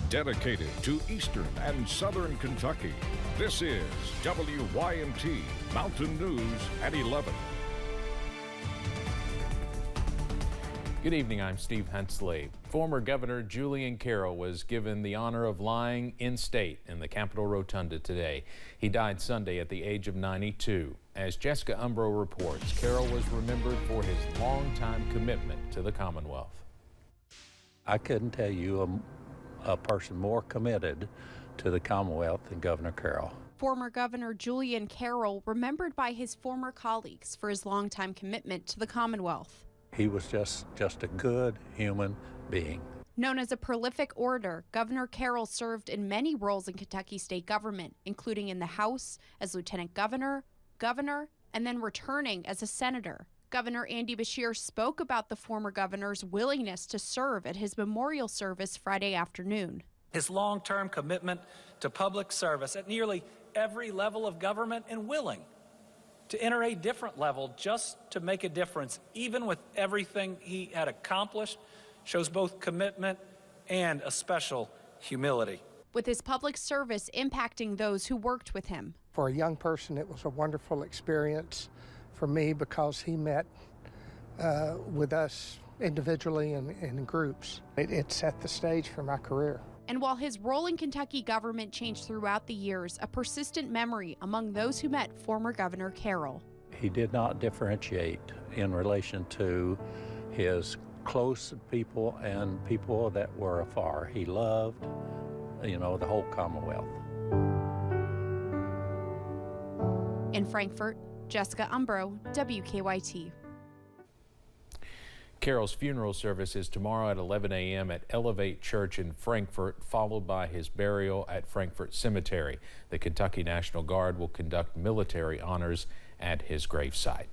Dedicated to Eastern and Southern Kentucky, this is WYMT Mountain News at 11. Good evening, I'm Steve Hensley. Former Governor Julian Carroll was given the honor of lying in state in the Capitol Rotunda today. He died Sunday at the age of 92. As Jessica Umbro reports, Carroll was remembered for his longtime commitment to the Commonwealth. I couldn't tell you a person more committed to the Commonwealth than Governor Carroll. Former Governor Julian Carroll, remembered by his former colleagues for his longtime commitment to the Commonwealth. He was just a good human being. Known as a prolific orator, Governor Carroll served in many roles in Kentucky state government, including in the House as lieutenant governor, and then returning as a senator. Governor Andy Beshear spoke about the former governor's willingness to serve at his memorial service Friday afternoon. His long-term commitment to public service at nearly every level of government and willing to enter a different level just to make a difference, even with everything he had accomplished, shows both commitment and a special humility. With his public service impacting those who worked with him. For a young person, it was a wonderful experience for me because he met with us individually and in groups. It set the stage for my career. And while his role in Kentucky government changed throughout the years, a persistent memory among those who met former Governor Carroll. He did not differentiate in relation to his close people and people that were afar. He loved, the whole Commonwealth. In Frankfort, Jessica Umbro, WKYT. Carroll's funeral service is tomorrow at 11 a.m. at Elevate Church in Frankfort, followed by his burial at Frankfort Cemetery. The Kentucky National Guard will conduct military honors at his gravesite.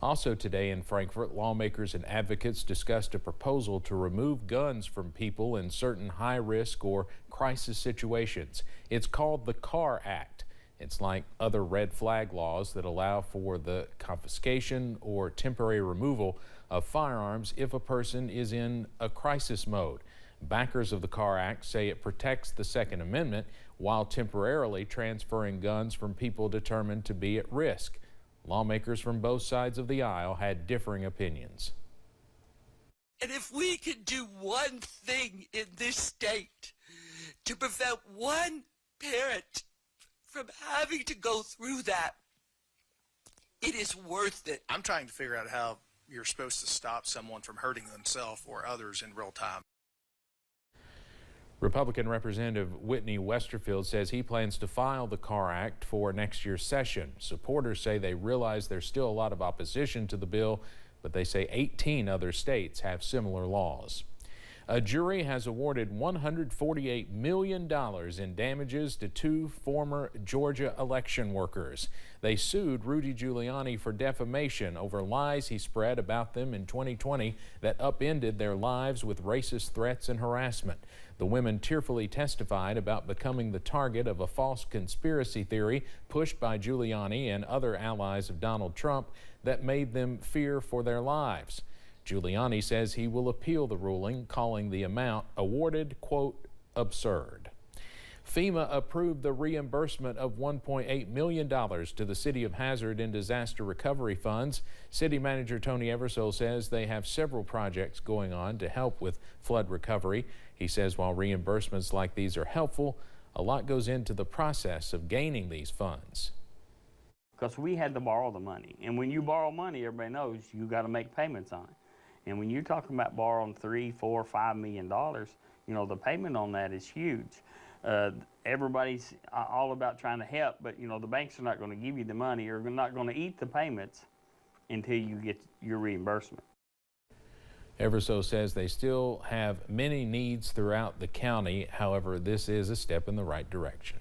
Also today in Frankfort, lawmakers and advocates discussed a proposal to remove guns from people in certain high-risk or crisis situations. It's called the CAR Act. It's like other red flag laws that allow for the confiscation or temporary removal of firearms if a person is in a crisis mode. Backers of the CAR Act say it protects the Second Amendment while temporarily transferring guns from people determined to be at risk. Lawmakers from both sides of the aisle had differing opinions. And if we can do one thing in this state to prevent one parent from having to go through that, it is worth it. I'm trying to figure out how you're supposed to stop someone from hurting themselves or others in real time. Republican Representative Whitney Westerfield says he plans to file the CAR Act for next year's session. Supporters say they realize there's still a lot of opposition to the bill, but they say 18 other states have similar laws. A jury has awarded $148 million in damages to two former Georgia election workers. They sued Rudy Giuliani for defamation over lies he spread about them in 2020 that upended their lives with racist threats and harassment. The women tearfully testified about becoming the target of a false conspiracy theory pushed by Giuliani and other allies of Donald Trump that made them fear for their lives. Giuliani says he will appeal the ruling, calling the amount awarded, quote, absurd. FEMA approved the reimbursement of $1.8 million to the City of Hazard in disaster recovery funds. City Manager Tony Eversole says they have several projects going on to help with flood recovery. He says while reimbursements like these are helpful, a lot goes into the process of gaining these funds. Because we had to borrow the money, and when you borrow money, everybody knows you got to make payments on it. And when you're talking about borrowing $3, $4, $5 million, the payment on that is huge. Everybody's all about trying to help, but the banks are not going to give you the money or not going to eat the payments until you get your reimbursement. Eversole says they still have many needs throughout the county. However, this is a step in the right direction.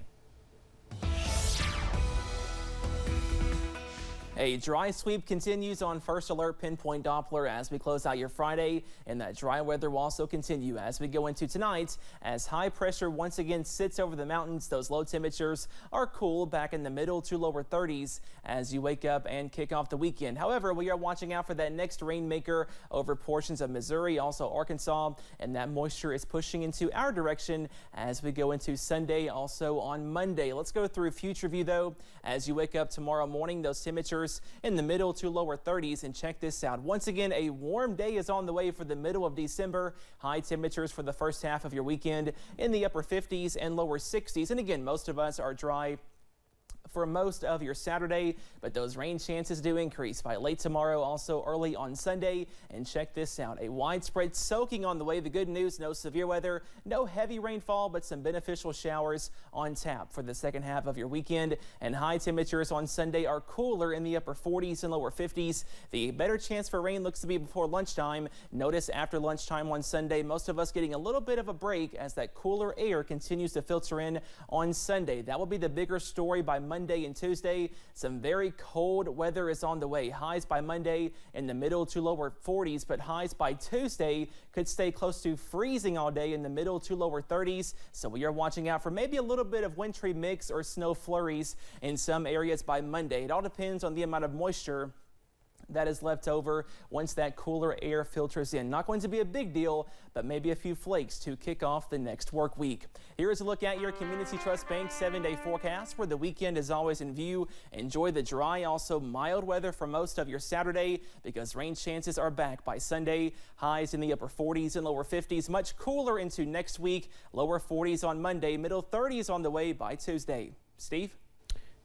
A dry sweep continues on First Alert Pinpoint Doppler as we close out your Friday, and that dry weather will also continue as we go into tonight. As high pressure once again sits over the mountains, those low temperatures are cool back in the middle to lower 30s as you wake up and kick off the weekend. However, we are watching out for that next rainmaker over portions of Missouri, also Arkansas, and that moisture is pushing into our direction as we go into Sunday, also on Monday. Let's go through future view though. As you wake up tomorrow morning, those temperatures in the middle to lower 30s, and check this out. Once again, a warm day is on the way for the middle of December. High temperatures for the first half of your weekend in the upper 50s and lower 60s. And again, most of us are dry for most of your Saturday, but those rain chances do increase by late tomorrow, also early on Sunday. And check this out, a widespread soaking on the way. The good news, no severe weather, no heavy rainfall, but some beneficial showers on tap for the second half of your weekend. And high temperatures on Sunday are cooler in the upper 40s and lower 50s. The better chance for rain looks to be before lunchtime. Notice after lunchtime on Sunday, most of us getting a little bit of a break as that cooler air continues to filter in on Sunday. That will be the bigger story by Monday and Tuesday. Some very cold weather is on the way. Highs by Monday in the middle to lower 40s, but highs by Tuesday could stay close to freezing all day in the middle to lower 30s. So we are watching out for maybe a little bit of wintry mix or snow flurries in some areas by Monday. It all depends on the amount of moisture that is left over once that cooler air filters in. Not going to be a big deal, but maybe a few flakes to kick off the next work week. Here is a look at your Community Trust Bank 7-day forecast where the weekend is always in view. Enjoy the dry, also mild weather for most of your Saturday because rain chances are back by Sunday. Highs in the upper 40s and lower 50s, much cooler into next week. Lower 40s on Monday, middle 30s on the way by Tuesday. Steve?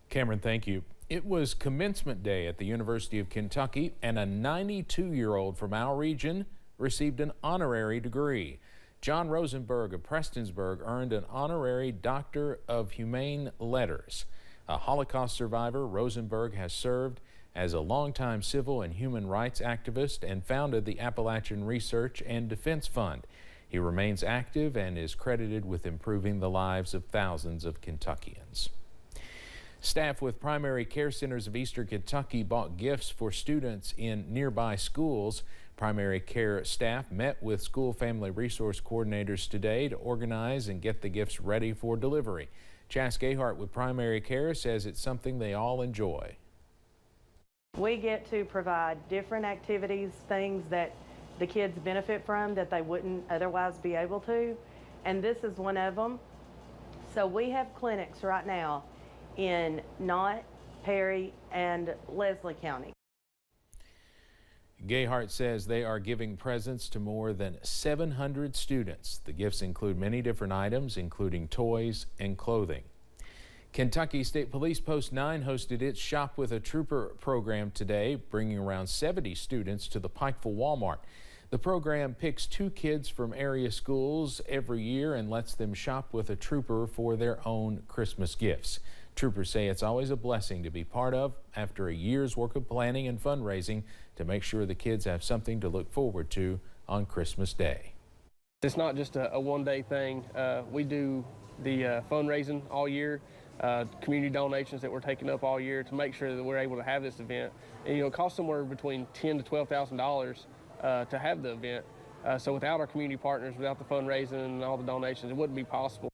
Cameron, thank you. It was commencement day at the University of Kentucky, and a 92-year-old from our region received an honorary degree. John Rosenberg of Prestonsburg earned an honorary Doctor of Humane Letters. A Holocaust survivor, Rosenberg has served as a longtime civil and human rights activist and founded the Appalachian Research and Defense Fund. He remains active and is credited with improving the lives of thousands of Kentuckians. Staff with primary care centers of Eastern Kentucky bought gifts for students in nearby schools. Primary care staff met with school family resource coordinators today to organize and get the gifts ready for delivery. Chas Gayhart with primary care says it's something they all enjoy. We get to provide different activities, things that the kids benefit from that they wouldn't otherwise be able to, and this is one of them. So we have clinics right now in Knott, Perry, and Leslie County. Gayhart says they are giving presents to more than 700 students. The gifts include many different items, including toys and clothing. Kentucky State Police Post 9 hosted its Shop with a Trooper program today, bringing around 70 students to the Pikeville Walmart. The program picks 2 kids from area schools every year and lets them shop with a trooper for their own Christmas gifts. Troopers say it's always a blessing to be part of after a year's work of planning and fundraising to make sure the kids have something to look forward to on Christmas Day. It's not just a one-day thing. We do the fundraising all year, community donations that we're taking up all year to make sure that we're able to have this event. And, it costs somewhere between $10,000 to $12,000 to have the event. So without our community partners, without the fundraising and all the donations, it wouldn't be possible.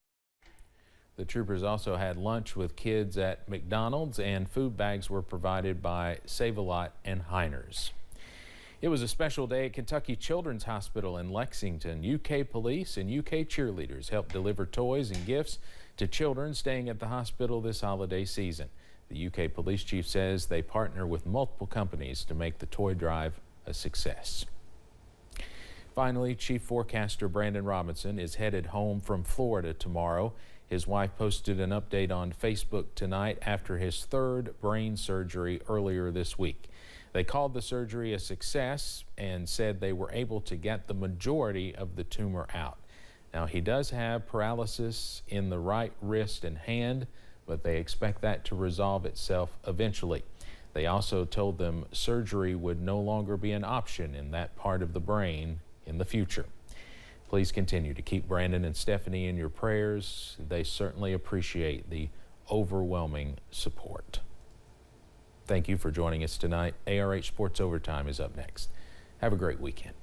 The troopers also had lunch with kids at McDonald's, and food bags were provided by Save-A-Lot and Heiners. It was a special day at Kentucky Children's Hospital in Lexington. UK police and UK cheerleaders helped deliver toys and gifts to children staying at the hospital this holiday season. The UK police chief says they partner with multiple companies to make the toy drive a success. Finally, Chief Forecaster Brandon Robinson is headed home from Florida tomorrow. His wife posted an update on Facebook tonight after his 3rd brain surgery earlier this week. They called the surgery a success and said they were able to get the majority of the tumor out. Now, he does have paralysis in the right wrist and hand, but they expect that to resolve itself eventually. They also told them surgery would no longer be an option in that part of the brain in the future. Please continue to keep Brandon and Stephanie in your prayers. They certainly appreciate the overwhelming support. Thank you for joining us tonight. ARH Sports Overtime is up next. Have a great weekend.